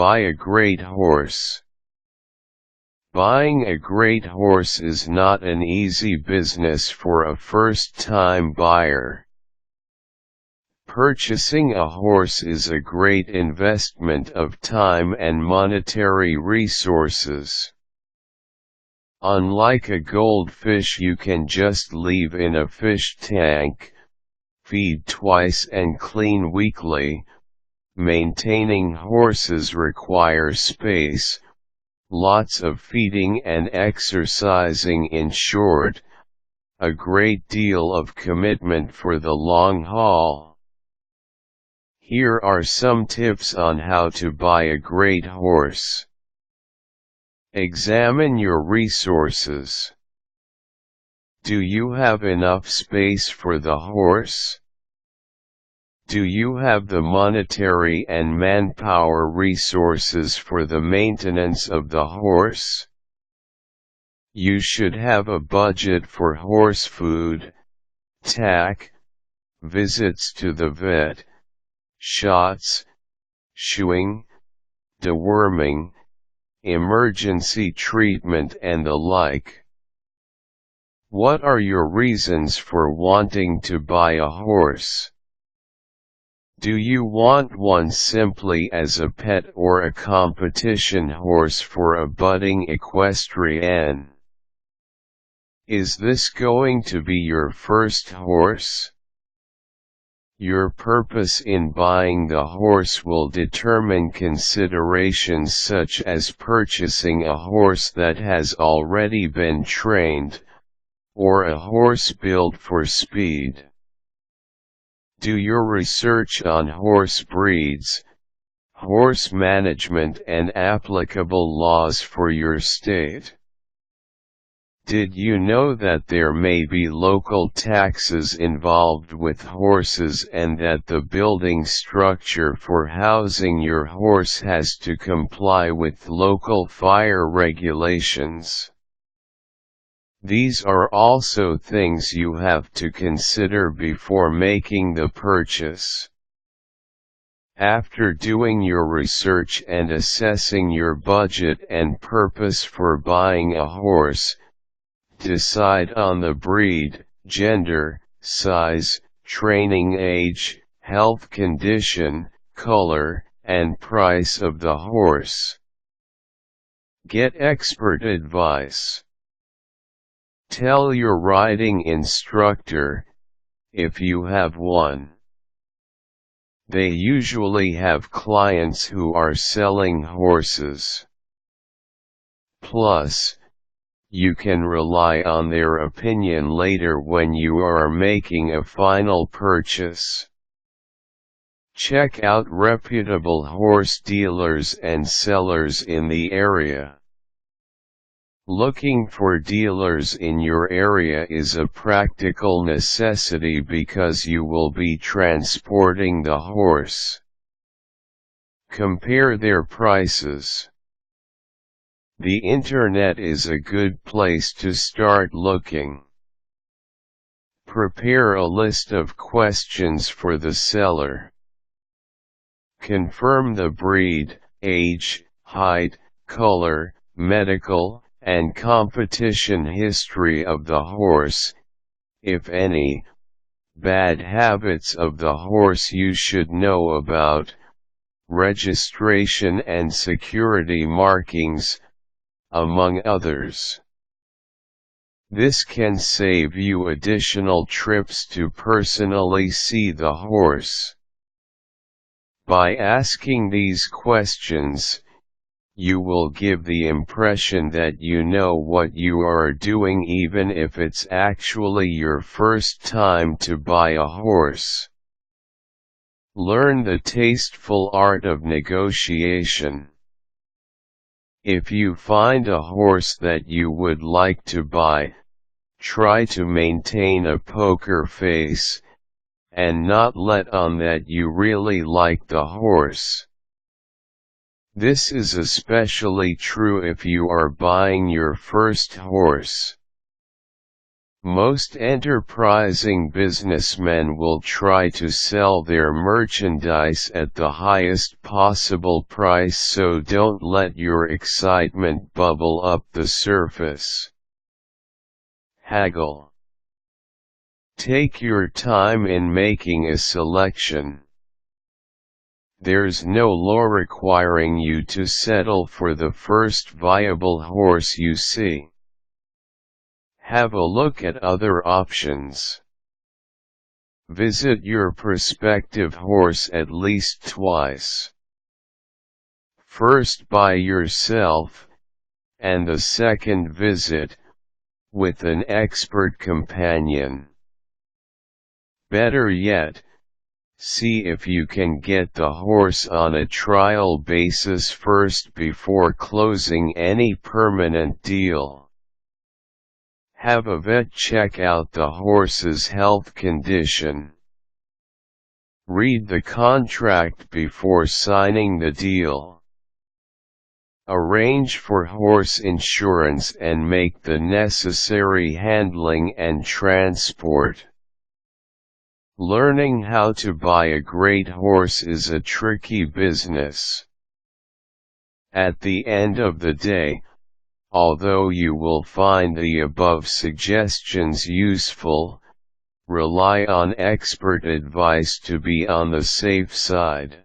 Buy a great horse. Buying a great horse is not an easy business for a first-time buyer. Purchasing a horse is a great investment of time and monetary resources. Unlike a goldfish you can just leave in a fish tank, feed twice and clean weekly, maintaining horses requires space, lots of feeding and exercising, in short, a great deal of commitment for the long haul. Here are some tips on how to buy a great horse. Examine your resources. Do you have enough space for the horse? Do you have the monetary and manpower resources for the maintenance of the horse? You should have a budget for horse food, tack, visits to the vet, shots, shoeing, deworming, emergency treatment and the like. What are your reasons for wanting to buy a horse? Do you want one simply as a pet or a competition horse for a budding equestrian? Is this going to be your first horse? Your purpose in buying the horse will determine considerations such as purchasing a horse that has already been trained, or a horse built for speed. Do your research on horse breeds, horse management and applicable laws for your state. Did you know that there may be local taxes involved with horses and that the building structure for housing your horse has to comply with local fire regulations? These are also things you have to consider before making the purchase. After doing your research and assessing your budget and purpose for buying a horse, decide on the breed, gender, size, training age, health condition, color, and price of the horse. Get expert advice. Tell your riding instructor, if you have one. They usually have clients who are selling horses. Plus, you can rely on their opinion later when you are making a final purchase. Check out reputable horse dealers and sellers in the area. Looking for dealers in your area is a practical necessity because you will be transporting the horse. Compare their prices. The internet is a good place to start looking. Prepare a list of questions for the seller. Confirm the breed, age, height, color, medical, and competition history of the horse, if any, bad habits of the horse you should know about, registration and security markings, among others. This can save you additional trips to personally see the horse. By asking these questions, you will give the impression that you know what you are doing even if it's actually your first time to buy a horse. Learn the tasteful art of negotiation. If you find a horse that you would like to buy, try to maintain a poker face, and not let on that you really like the horse. This is especially true if you are buying your first horse. Most enterprising businessmen will try to sell their merchandise at the highest possible price, so don't let your excitement bubble up the surface. Haggle. Take your time in making a selection. There's no law requiring you to settle for the first viable horse you see. Have a look at other options. Visit your prospective horse at least twice. First by yourself, and the second visit, with an expert companion. Better yet, see if you can get the horse on a trial basis first before closing any permanent deal. Have a vet check out the horse's health condition. Read the contract before signing the deal. Arrange for horse insurance and make the necessary handling and transport. Learning how to buy a great horse is a tricky business. At the end of the day, although you will find the above suggestions useful, rely on expert advice to be on the safe side.